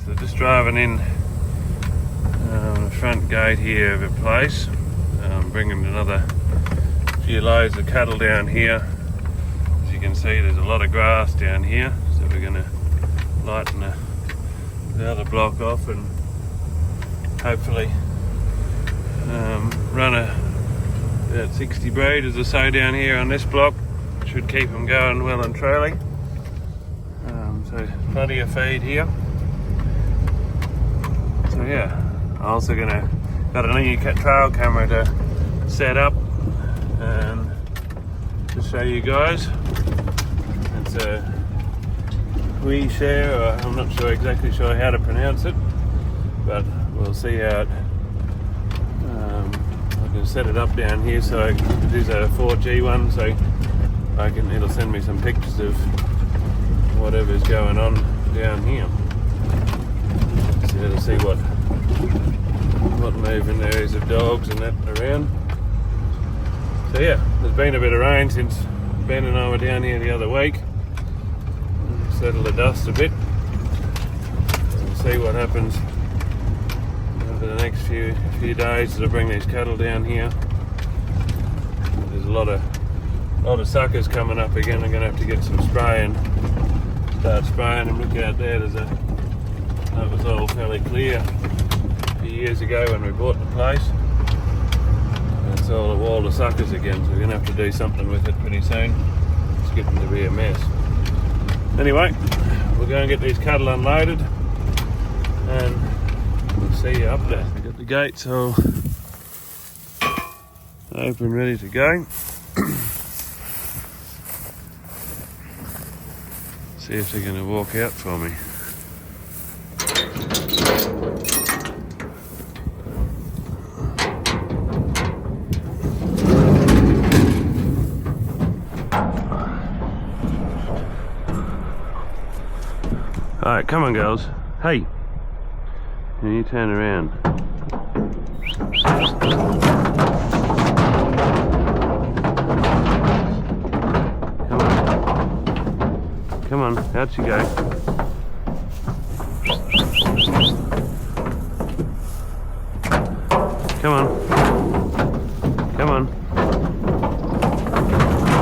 So just driving in the front gate here of a place, bringing another few loads of cattle down here. As you can see, there's a lot of grass down here, so we're going to lighten the other block off and hopefully run about 60 breeders or so down here on this block. Should keep them going well and truly. So plenty of feed here. So yeah, I'm also got a new trail camera to set up and to show you guys. It's a Hwishare, or I'm not exactly sure how to pronounce it, but we'll see how it. I can set it up down here, so I can use a 4G one, so it'll send me some pictures of whatever's going on down here. So to see what moving there is of dogs and that around. So yeah, there's been a bit of rain since Ben and I were down here the other week. Settle the dust a bit. We'll see what happens over the next few days as I bring these cattle down here. There's a lot of suckers coming up again. I'm going to have to get some spray and start spraying them. Look out there, that was all fairly clear a few years ago when we bought the place. And it's all a wall of suckers again, so we're going to have to do something with it pretty soon. It's getting to be a mess. Anyway, we'll go and get these cattle unloaded and we'll see you up there. We've got the gates all open, ready to go. See if they're going to walk out for me. Alright, come on girls. Hey! Can you turn around? Come on, out you go. Come on. Come on.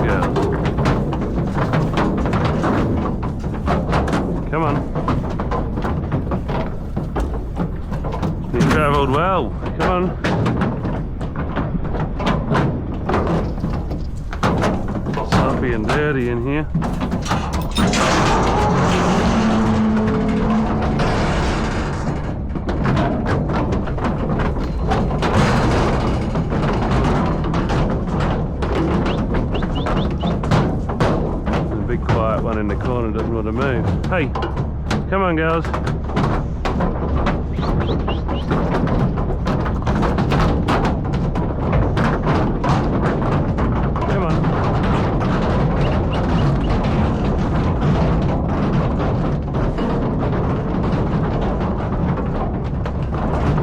Girls. Come on. You travelled well. Come on. Sloppy and dirty in here. One in the corner doesn't want to move. Hey, come on girls. Come on.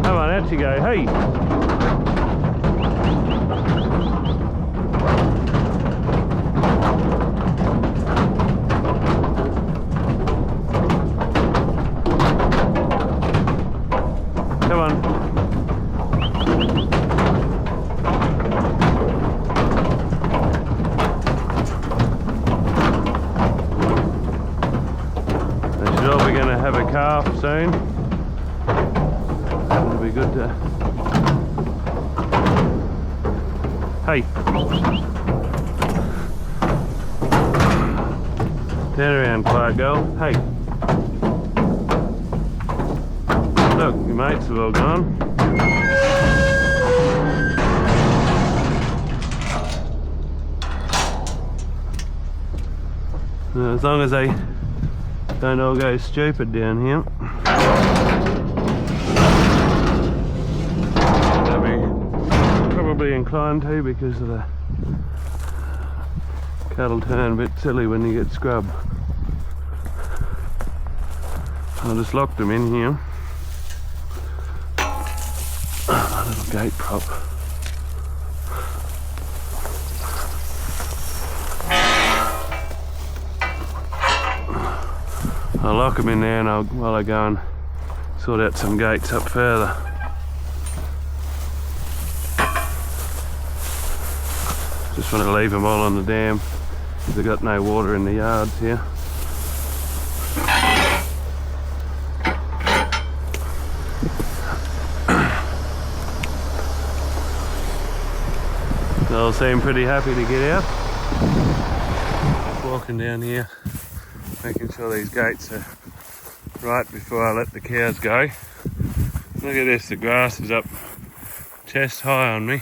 Come on, out you go. Hey. Come on. They should all be going to have a calf soon. It'll be good to... Hey. Turn around, quiet girl. Hey. Look, your mates have all gone. As long as they don't all go stupid down here. They'll be probably inclined to, because of the cattle turn a bit silly when you get scrub. I just locked them in here. A little gate prop. I'll lock them in there and while I go and sort out some gates up further. Just want to leave them all on the dam. They've got no water in the yards here. They all seem pretty happy to get out. Walking down here, making sure these gates are right before I let the cows go. Look at this, the grass is up chest high on me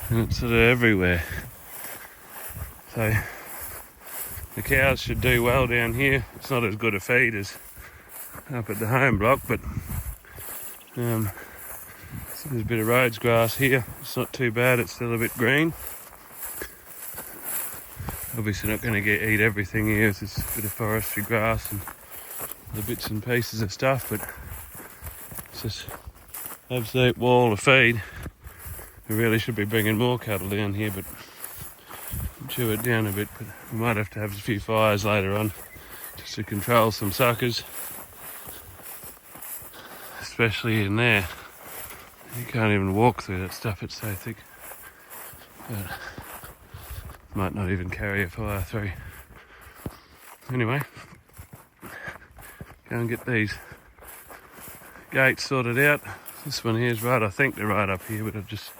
and it's sort of everywhere. So the cows should do well down here. It's not as good a feed as up at the home block, but there's a bit of Rhodes grass here. It's not too bad, it's still a bit green. Obviously not going to eat everything here. It's just a bit of forestry grass and the bits and pieces of stuff, but it's just absolute wall of feed. We really should be bringing more cattle down here, but chew it down a bit. But we might have to have a few fires later on just to control some suckers, especially in there. You can't even walk through that stuff, it's so thick. But might not even carry a fire through. Anyway, go and get these gates sorted out. This one here is right, I think they're right up here, but I've just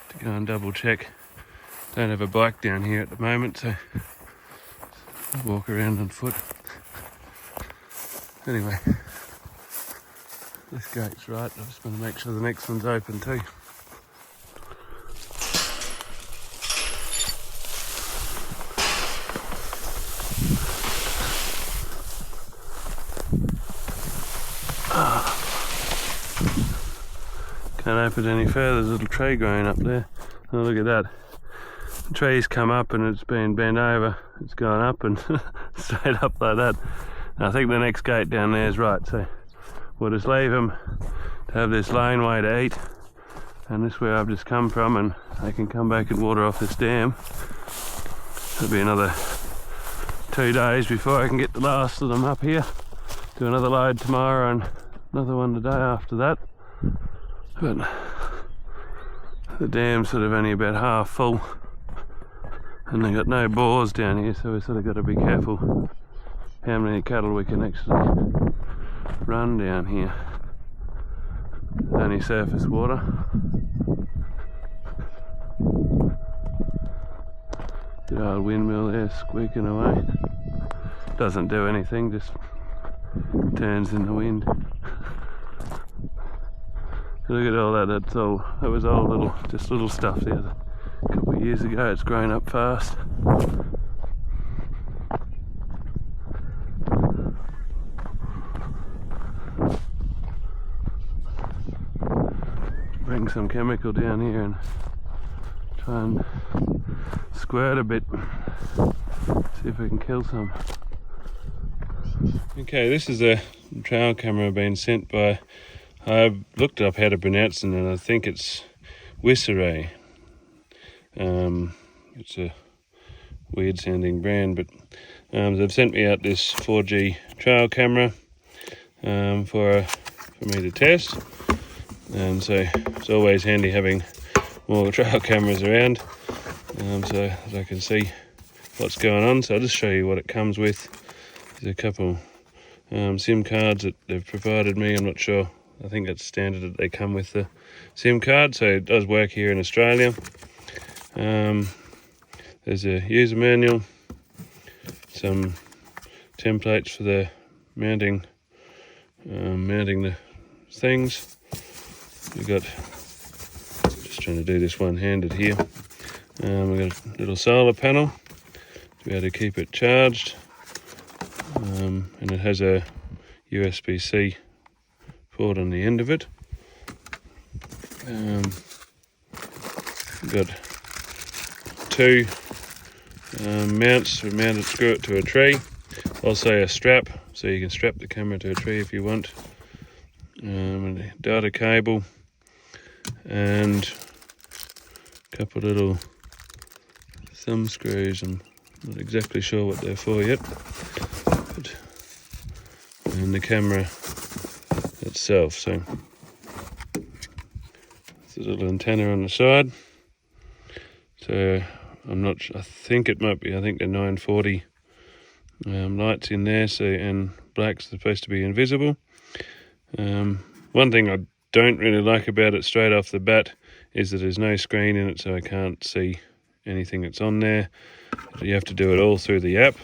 to go and double check. Don't have a bike down here at the moment, so I'll walk around on foot. Anyway, this gate's right. I just want to make sure the next one's open too. Can't open any further. There's a little tree growing up there. Oh, look at that. The tree's come up and it's been bent over. It's gone up and straight up like that. And I think the next gate down there is right, so we'll just leave them to have this laneway to eat. And this is where I've just come from, and they can come back and water off this dam. It'll be another 2 days before I can get the last of them up here. Do another load tomorrow and another one the day after that. But the dam's sort of only about half full, and they've got no bores down here, so we've sort of got to be careful how many cattle we can actually run down here. Only surface water. Good old windmill there squeaking away. Doesn't do anything, just turns in the wind. Look at all that, that was all just little stuff there. A couple of years ago, it's grown up fast. Bring some chemical down here and try and squirt a bit. See if we can kill some. Okay, this is a trail camera being sent by, I've looked up how to pronounce it and I think it's Hwishare. It's a weird sounding brand, but they've sent me out this 4G trail camera for me to test. And so it's always handy having more trail cameras around, so I can see what's going on. So I'll just show you what it comes with. There's a couple SIM cards that they've provided me. I'm not sure. I think it's standard that they come with the SIM card, so it does work here in Australia. There's a user manual, some templates for the mounting the things. We've got, just trying to do this one-handed here. We've got a little solar panel to be able to keep it charged, and it has a USB-C port on the end of it. We've got 2 mounts to mount it, screw it to a tree. Also a strap, so you can strap the camera to a tree if you want. And a data cable and a couple of little thumb screws. I'm not exactly sure what they're for yet. And the camera itself. So there's a little antenna on the side. So I'm not sure, I think it might be, I think the 940 lights in there, so, and black's supposed to be invisible. One thing I don't really like about it straight off the bat is that there's no screen in it, so I can't see anything that's on there. You have to do it all through the app,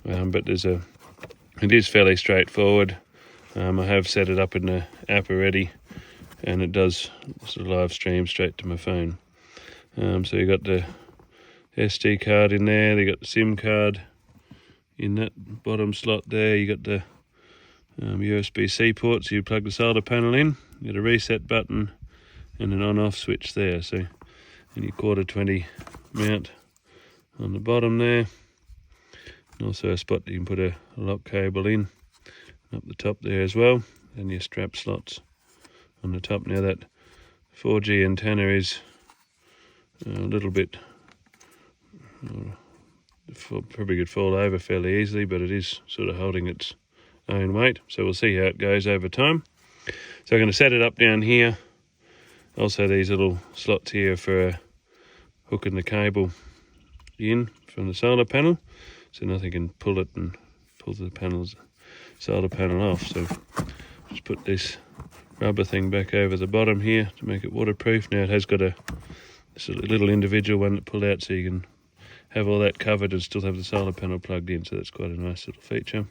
but it is fairly straightforward. I have set it up in the app already, and it does sort of live stream straight to my phone. So you got the SD card in there, you got the SIM card in that bottom slot there, you got the USB-C port, so you plug the solar panel in, you got a reset button and an on-off switch there, so, and your 1/4-20 mount on the bottom there, and also a spot you can put a lock cable in up the top there as well, and your strap slots on the top. Now that 4G antenna is a little bit, probably could fall over fairly easily, but it is sort of holding its own weight, so we'll see how it goes over time. So I'm going to set it up down here. Also these little slots here for hooking the cable in from the solar panel, so nothing can pull it and pull the solar panel off. So just put this rubber thing back over the bottom here to make it waterproof. Now it has got a little individual one that pull out, so you can have all that covered and still have the solar panel plugged in, so that's quite a nice little feature.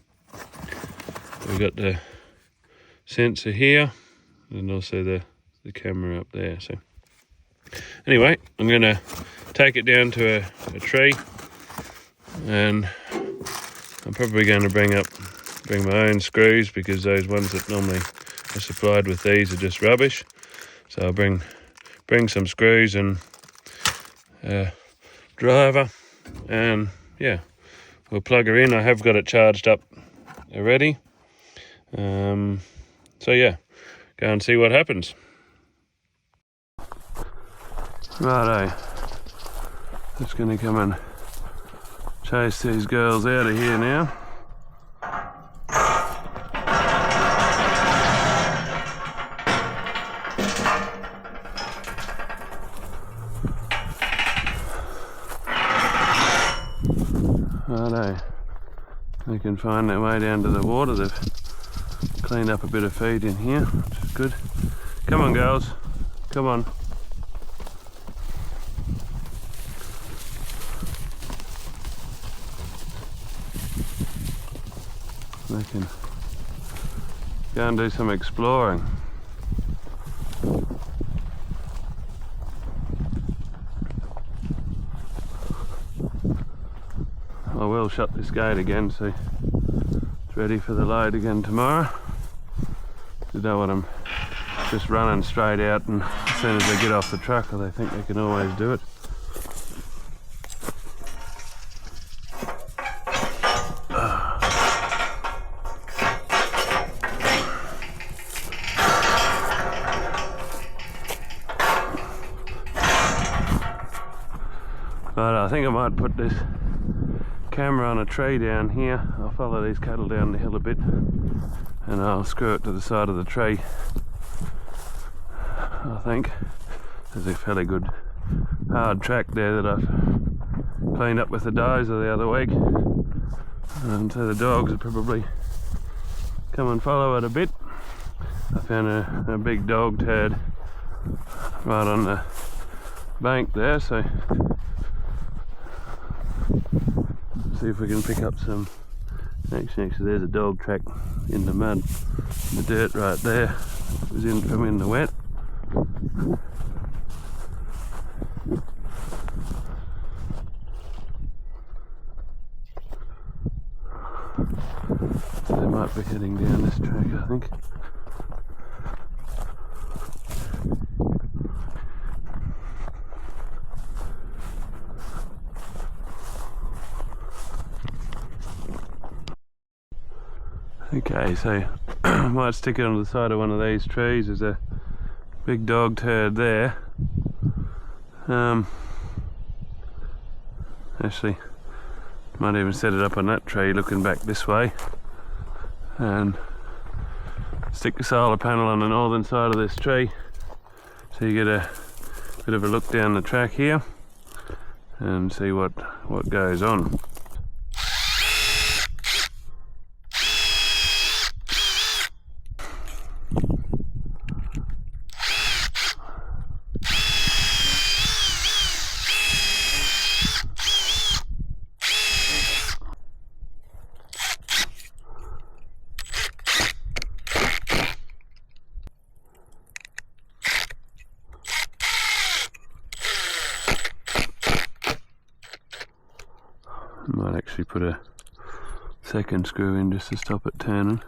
We've got the sensor here and also the camera up there. So anyway, I'm going to take it down to a tree, and I'm probably going to bring my own screws, because those ones that normally are supplied with these are just rubbish. So I'll bring some screws and driver, and yeah, we'll plug her in. I have got it charged up already, so yeah, go and see what happens. Righto, just going to come and chase these girls out of here now. Righto, they can find their way down to the water. They've cleaned up a bit of feed in here, which is good. Come on girls, come on. They can go and do some exploring. I will shut this gate again, so it's ready for the load again tomorrow. You don't want them just running straight out, and as soon as they get off the truck, or they think they can always do it. But I think I might put this camera on a tree down here. I'll follow these cattle down the hill a bit, and I'll screw it to the side of the tree. I think there's a fairly good hard track there that I've cleaned up with the dozer the other week, and so the dogs would probably come and follow it a bit. I found a big dog turd right on the bank there, so see if we can pick up some. Actually, there's a dog track in the mud, the dirt right there. It was in from in the wet. So they might be heading down this track, I think. Okay, so I might stick it on the side of one of these trees. There's a big dog turd there. Actually, might even set it up on that tree looking back this way, and stick the solar panel on the northern side of this tree, so you get a bit of a look down the track here and see what goes on. Might actually put a second screw in just to stop it turning.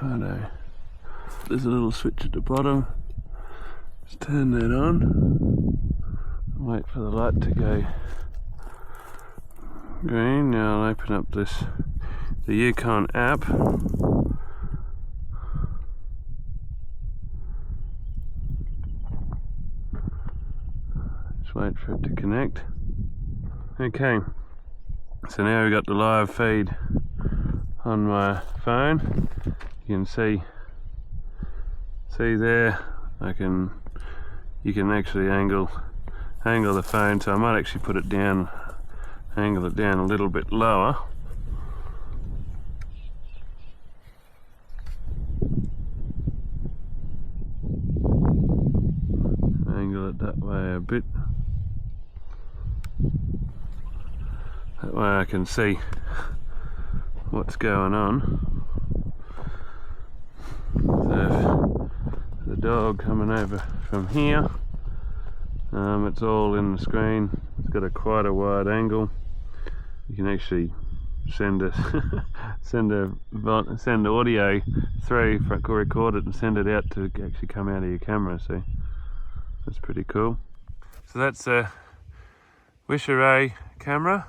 Righto. There's a little switch at the bottom. Just turn that on. Wait for the light to go green. Now I'll open up the Yukon app. Just wait for it to connect. Okay. So now we've got the live feed on my phone. You can see there. You can actually angle the phone, so I might actually put it down, angle it down a little bit lower. Angle it that way a bit. That way I can see what's going on. So the dog coming over from here, it's all in the screen. It's got quite a wide angle. You can actually send audio through, record it and send it out to actually come out of your camera. So that's pretty cool. So that's a Hwishare camera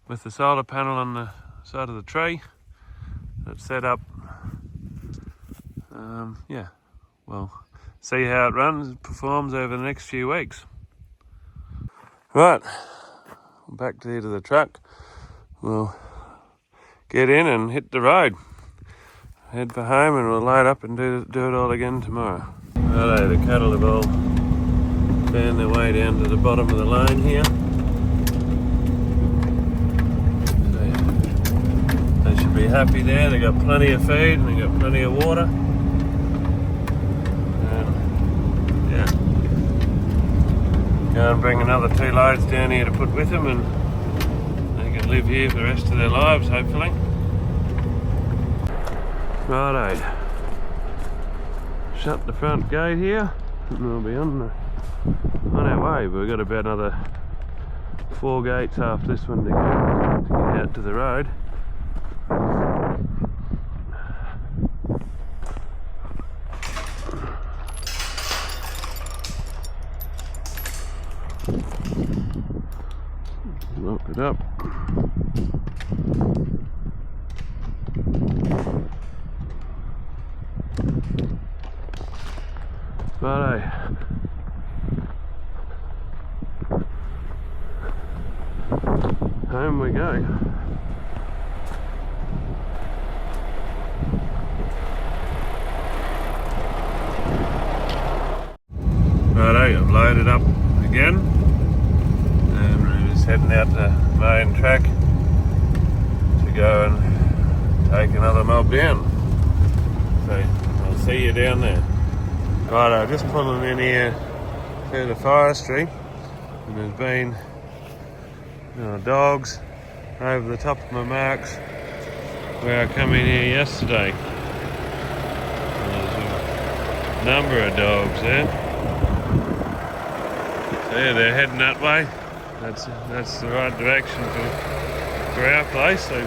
with the solar panel on the side of the tree. It's set up. Yeah, well, see how it performs over the next few weeks. Right, back to the truck. We'll get in and hit the road. Head for home and we'll load up and do it all again tomorrow. Righto, the cattle have all found their way down to the bottom of the lane here. So they should be happy there. They've got plenty of feed and they've got plenty of water. Go and bring another 2 loads down here to put with them, and they can live here for the rest of their lives, hopefully. Righto. Shut the front gate here, and we'll be on our way. But we've got about another 4 gates after this one to go to get out to the road. Lock it up. Righto. Home we go. Righto, I've loaded up again. Heading out the main track to go and take another mob down. So I'll see you down there. Right, I'm just pulling in here through the forestry, and there's been dogs over the top of my marks where I come in here yesterday. There's a number of dogs there. So yeah, they're heading that way. That's the right direction for our place. So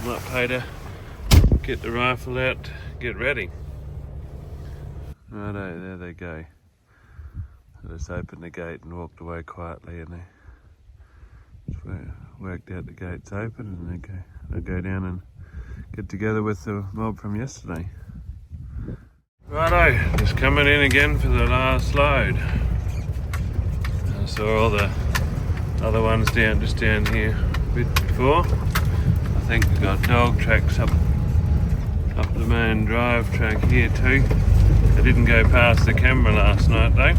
up later, get the rifle out, get ready. Righto, there they go. I just opened the gate and walked away quietly, and they just worked out the gate's open, and they'll go down and get together with the mob from yesterday. Righto, just coming in again for the last load. I saw all the other ones just down here a bit before. I think we've got dog tracks up the main drive track here too. I didn't go past the camera last night though,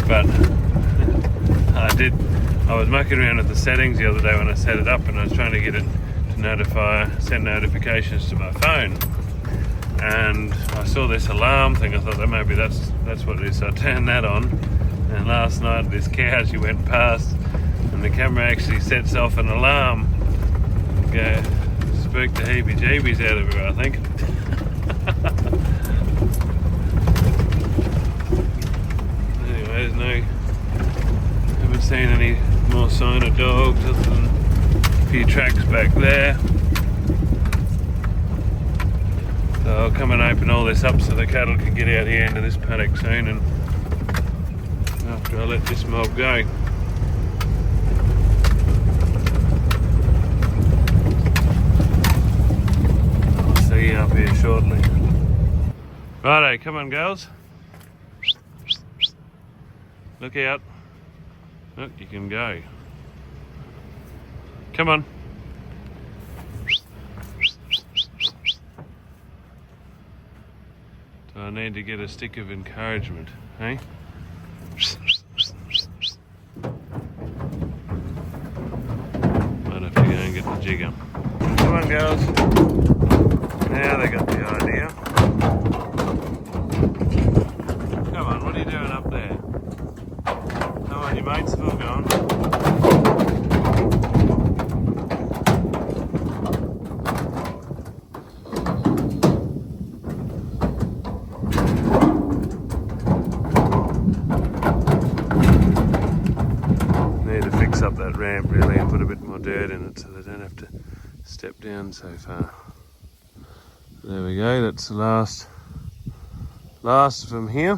but I was mucking around with the settings the other day when I set it up, and I was trying to get it to send notifications to my phone. And I saw this alarm thing. I thought that maybe that's what it is. So I turned that on, and last night this cow, she went past, and the camera actually sets off an alarm. Spooked the heebie-jeebies out of her, I think. Anyways, haven't seen any more sign of dogs other than a few tracks back there. So I'll come and open all this up so the cattle can get out here into this paddock soon, and after I let this mob go. I'll see you up here shortly. Righto, come on girls. Look out. Look, you can go. Come on. So I need to get a stick of encouragement, hey? Might have to go and get the jigger. Come on, girls. Now they got the idea. Come on, what are you doing up there? Come on, your mate's still going. Up that ramp really and put a bit more dirt in it so they don't have to step down so far. There we go, that's the last of them here.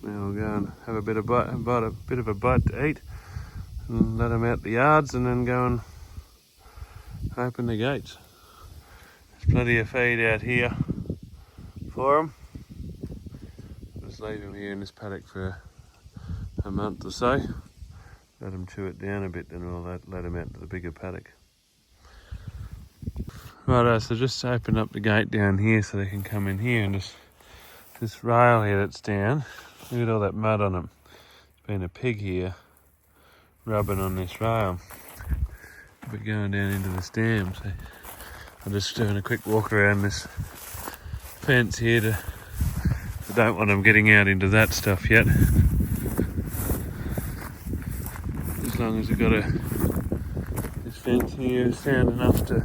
Now we'll go and have a bit of a bite to eat and let them out the yards, and then go and open the gates. There's plenty of feed out here for them. Leave him here in this paddock for a month or so. Let him chew it down a bit, then we'll let him out to the bigger paddock. Righto, so just open up the gate down here so they can come in here, and this rail here that's down, look at all that mud on it. There's been a pig here rubbing on this rail. We're going down into this dam, so I'm just doing a quick walk around this fence here I don't want them getting out into that stuff yet. As long as we've got this fence here is sound enough to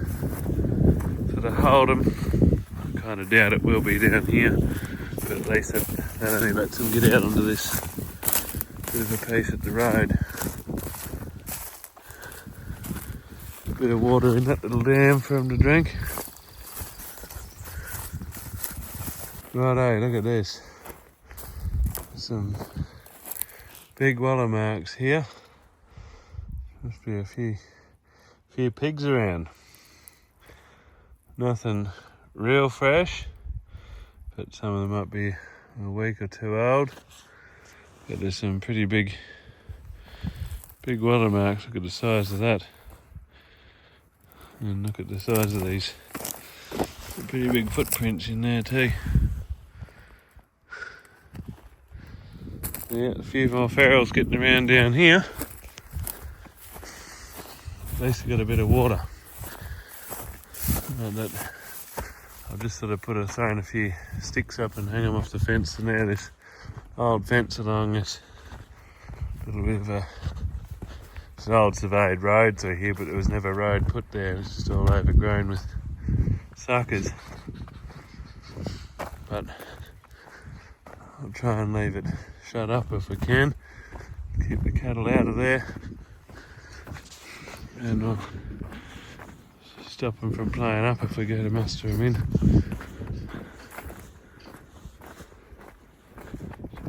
sort of hold them. I kind of doubt it will be down here, but at least that only lets them get out onto this bit of a piece at the road. A bit of water in that little dam for them to drink. Righto, look at this. Some big waller marks here. Must be a few pigs around. Nothing real fresh, but some of them might be a week or two old. But there's some pretty big waller marks. Look at the size of that. And look at the size of these. Pretty big footprints in there too. Yeah, a few more ferals getting around down here. At least we've got a bit of water. I've just sort of thrown a few sticks up and hang them off the fence, and now this old fence along this little bit of it's an old surveyed road through here, but there was never a road put there. It was just all overgrown with suckers. But I'll try and leave it shut up if we can. get the cattle out of there, and I'll stop them from playing up if we go to muster them in.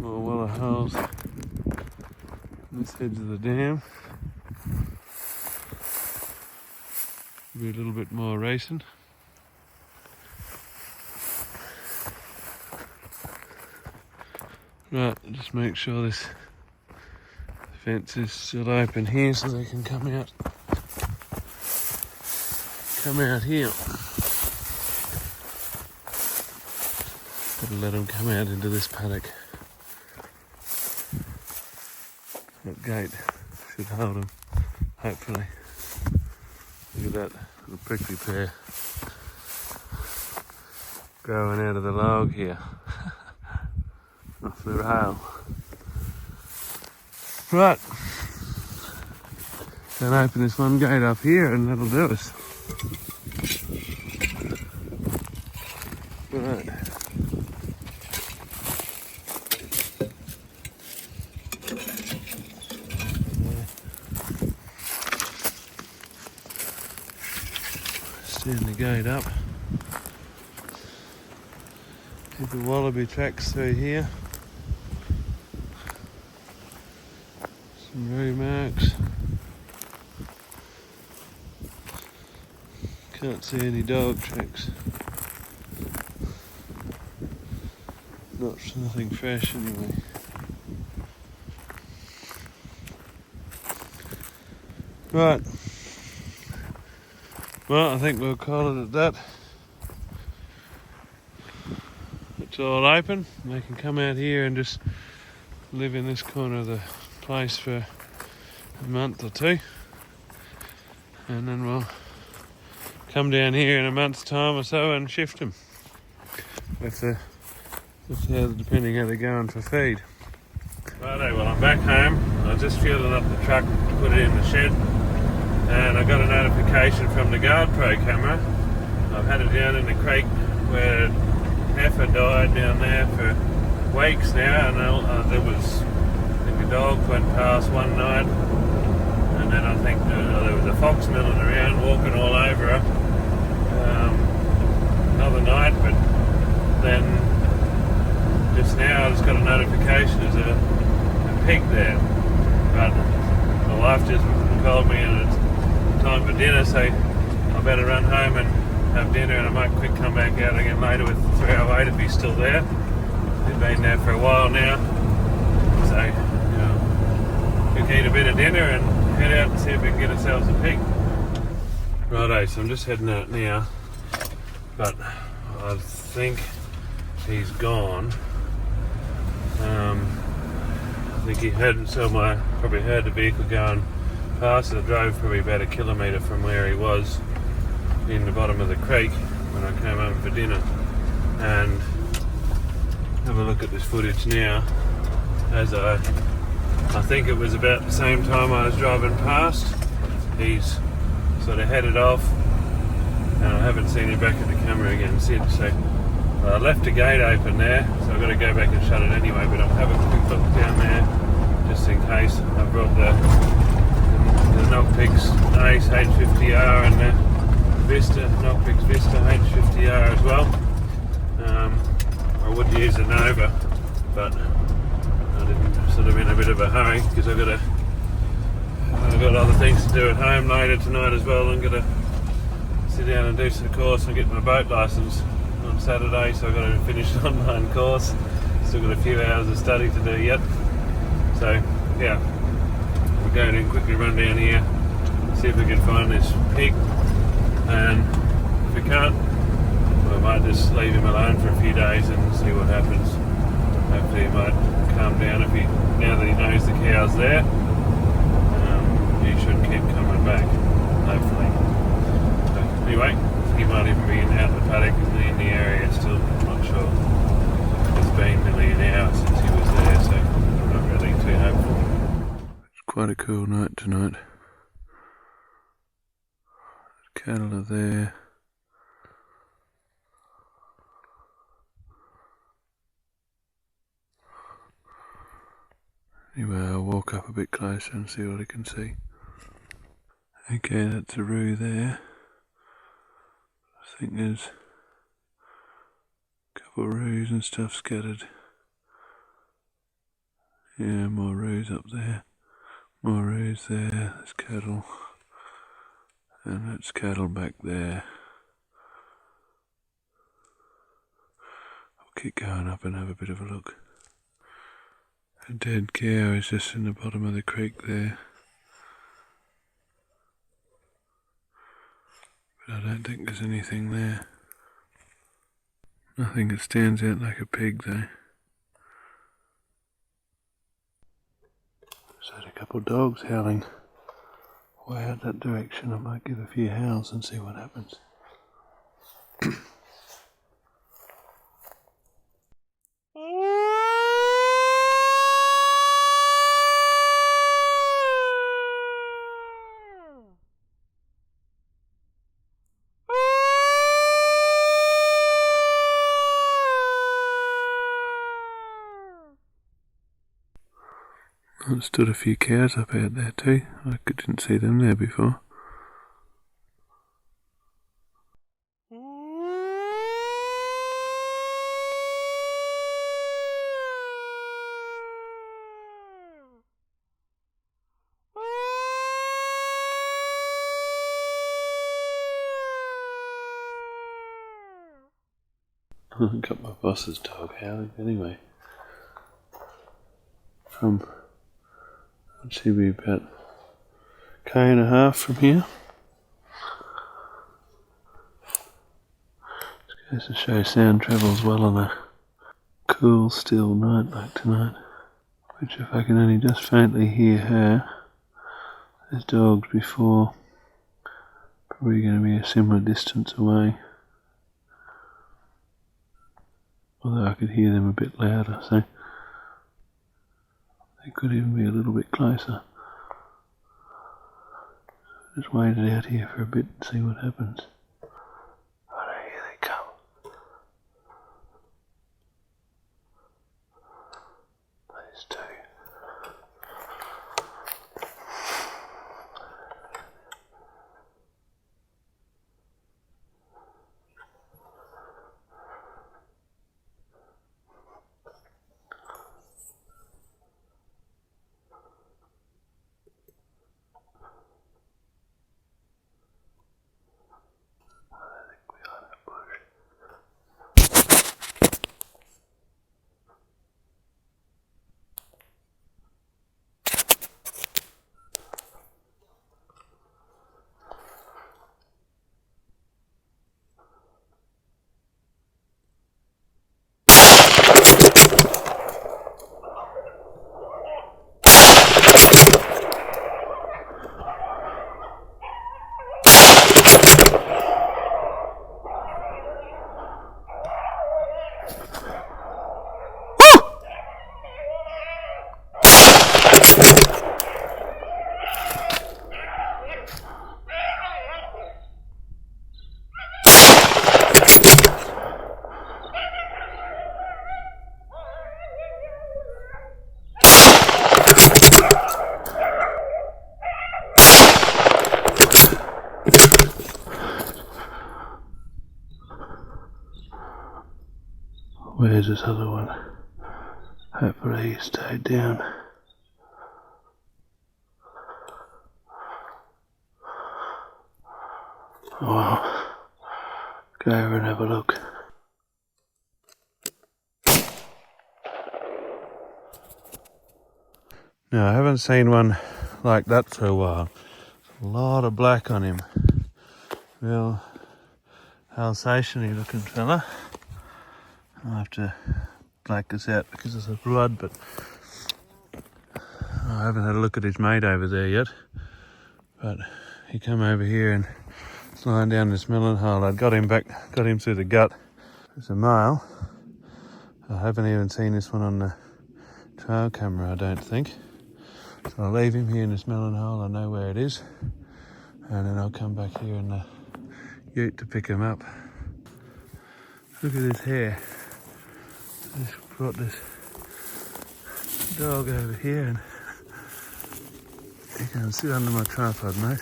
More willow holes on this edge of the dam. Be a little bit more racing. Right, just make sure this fence is still open here so they can come out here. Gotta let them come out into this paddock. That gate should hold them, hopefully. Look at that little prickly pear growing out of the log here. Off the rail. Right. Gonna open this one gate up here and that'll do us. Right. Stand the gate up. Keep the wallaby tracks through here. Some road marks. Can't see any dog tracks. Nothing fresh anyway. Right. Well, I think we'll call it at that. It's all open. They can come out here and just live in this corner of the place for a month or two. And then we'll come down here in a month's time or so and shift them. Depending how they're going for feed. Righto, well I'm back home. I was just fueling up the truck to put it in the shed. And I got a notification from the GardePro camera. I've had it down in the creek where heifer died down there for weeks now, and there was, I think a dog went past one night, and then I think there was a fox milling around, walking all over her another night, but then just now I just got a notification there's a pig there. But my wife just called me and it's time for dinner, so I better run home and have dinner, and I might quick come back out again later with 308 if he's still there. He's been there for a while now, so we can eat a bit of dinner and head out and see if we can get ourselves a pig. Righto, so I'm just heading out now, but I think he's gone. I think he probably heard the vehicle going past. I drove probably about a kilometre from where he was in the bottom of the creek when I came home for dinner, and have a look at this footage now. As I think it was about the same time I was driving past, he's sort of headed off, and I haven't seen him back at the camera again since. So I left the gate open there, so I've got to go back and shut it anyway, but I'll have a quick look down there just in case. I brought the Nocpix Ace H50R and the VISTA, Nocpix VISTA H50R as well. I would use a Nova, but I didn't, sort of in a bit of a hurry because I've got other things to do at home later tonight as well. I'm going to sit down and do some course and get my boat license on Saturday, so I've got to finish an online course. Still got a few hours of study to do yet. So yeah, we'll go and quickly run down here, see if we can find this pig, and if we can't, we might just leave him alone for a few days and see what happens. Hopefully he might calm down now that he knows the cow's there. He should keep coming back, hopefully. So anyway, he might even be out in the paddock in the area still, I'm not sure. It's been nearly an hour since he was there, so I'm not really too hopeful. It's quite a cool night tonight. Cattle are there. Anyway, I'll walk up a bit closer and see what I can see. Okay, that's a roo there. I think there's a couple of roos and stuff scattered. Yeah, more roos up there. More roos there. There's cattle. And that's cattle back there. I'll keep going up and have a bit of a look. A dead cow is just in the bottom of the creek there. But I don't think there's anything there. Nothing that stands out like a pig though. Just had a couple of dogs howling way out that direction. I might give a few howls and see what happens. I stood a few cows up out there too. I didn't see them there before. I got my boss's dog howling anyway. It should be about a k1.5 from here. Just goes to show sound travels well on a cool, still night like tonight. Which, if I can only just faintly hear her, there's dogs before, probably going to be a similar distance away. Although I could hear them a bit louder, so they could even be a little bit closer. Just waited out here for a bit and see what happens. Oh, here they come. Those two. Where's this other one? Hopefully he stayed down. Oh well, go over and have a look. Now, I haven't seen one like that for a while. A lot of black on him. Real Alsatian-y looking fella. I'll have to black this out because it's a blood, but I haven't had a look at his mate over there yet. But he come over here and it's lying down this melon hole. I'd got him through the gut. It's a male. I haven't even seen this one on the trail camera, I don't think. So I'll leave him here in this melon hole. I know where it is. And then I'll come back here in the ute to pick him up. Look at his hair. He's got this dog over here, and you can sit under my tripod, mate.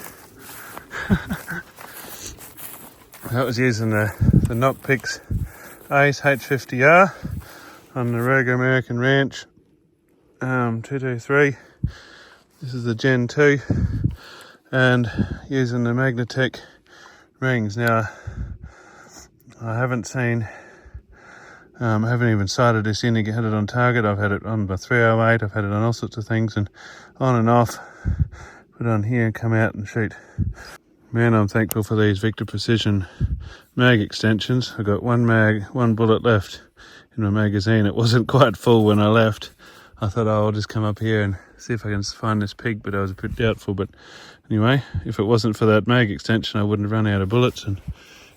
That was using the Nocpix Ace H50R on the Rogue American Ranch 223. This is the Gen 2, and using the Magne-Tech Rings. Now, I haven't seen, I haven't even sighted this in to had it on target. I've had it on my 308, I've had it on all sorts of things, and on and off. Put it on here and come out and shoot. Man, I'm thankful for these Victor Precision mag extensions. I've got one bullet left in my magazine. It wasn't quite full when I left. I thought, oh, I'll just come up here and see if I can find this pig, but I was a bit doubtful. But anyway, if it wasn't for that mag extension, I wouldn't have run out of bullets and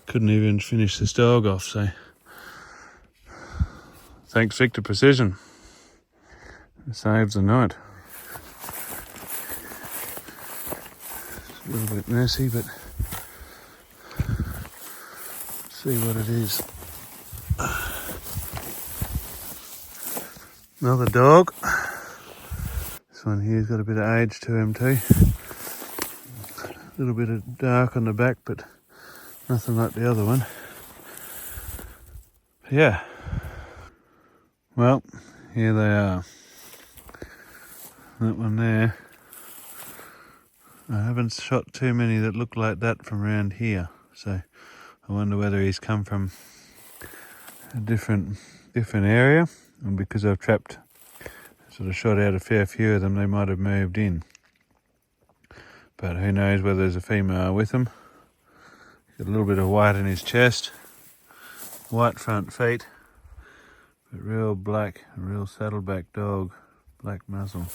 couldn't even finish this dog off. So thanks, Victor Precision. It saves the night. It's a little bit messy, but let's see what it is. Another dog. This one here's got a bit of age to him too. A little bit of dark on the back, but nothing like the other one. Yeah. Well, here they are. That one there. I haven't shot too many that look like that from around here, so I wonder whether he's come from a different area, and because I've sort of shot out a fair few of them, they might have moved in. But who knows whether there's a female with him. Got a little bit of white in his chest, white front feet, but real black, a real saddleback dog, black muzzle.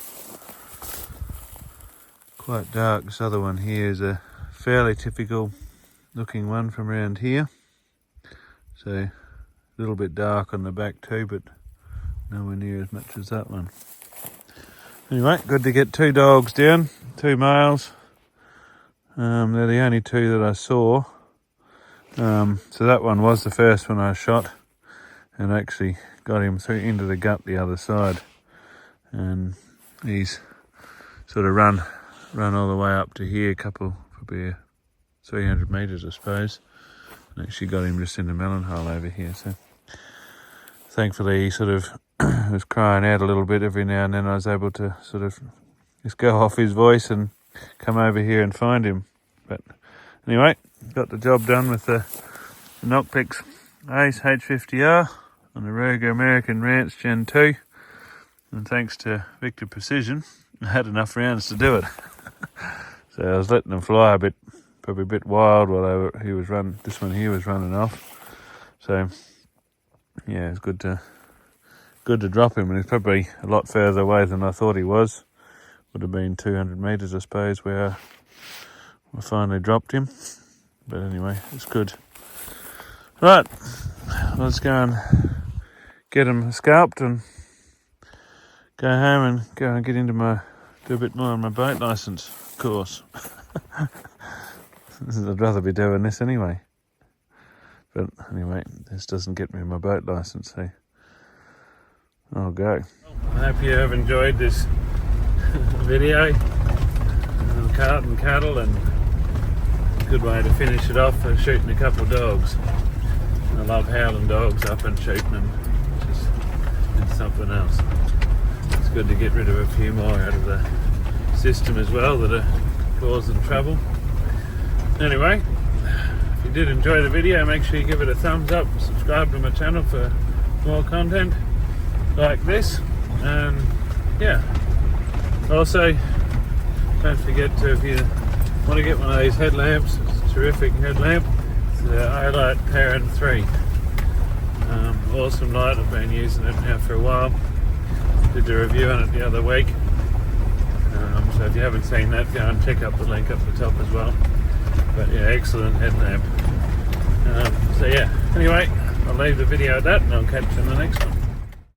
Quite dark. This other one here is a fairly typical looking one from around here. So a little bit dark on the back too, but nowhere near as much as that one. Anyway, good to get 2 dogs down, 2 males. They're the only 2 that I saw. So that one was the first one I shot, and actually got him through into the gut the other side. And he's sort of run all the way up to here, probably 300 metres I suppose. And actually got him just in the melon hole over here. So thankfully he sort of was crying out a little bit every now and then. I was able to sort of just go off his voice and come over here and find him. But anyway, got the job done with the Nocpix Ace H50R on the Rogue American Ranch Gen 2. And thanks to Victor Precision, I had enough rounds to do it. So I was letting them fly probably a bit wild while this one here was running off. So yeah, it's good to drop him, and he's probably a lot further away than I thought he was. Would have been 200 metres I suppose where I finally dropped him. But anyway, it's good. Right, let's go and get him scalped and go home and go and do a bit more on my boat licence course. I'd rather be doing this anyway. But anyway, this doesn't get me my boat licence, so I'll go. I hope you have enjoyed this video of cart and cattle, and a good way to finish it off for shooting a couple of dogs. I love howling dogs up and shooting them. It's something else. It's good to get rid of a few more out of the system as well that are causing trouble. Anyway, if you did enjoy the video, make sure you give it a thumbs up, subscribe to my channel for more content like this, and yeah, also don't forget to, if you want to get one of these headlamps, it's a terrific headlamp. It's the Olight Parent 3. Awesome light. I've been using it now for a while. Did a review on it the other week. So if you haven't seen that, go and check up the link up the top as well. But yeah, excellent headlamp. So yeah, anyway, I'll leave the video at that, and I'll catch you in the next one.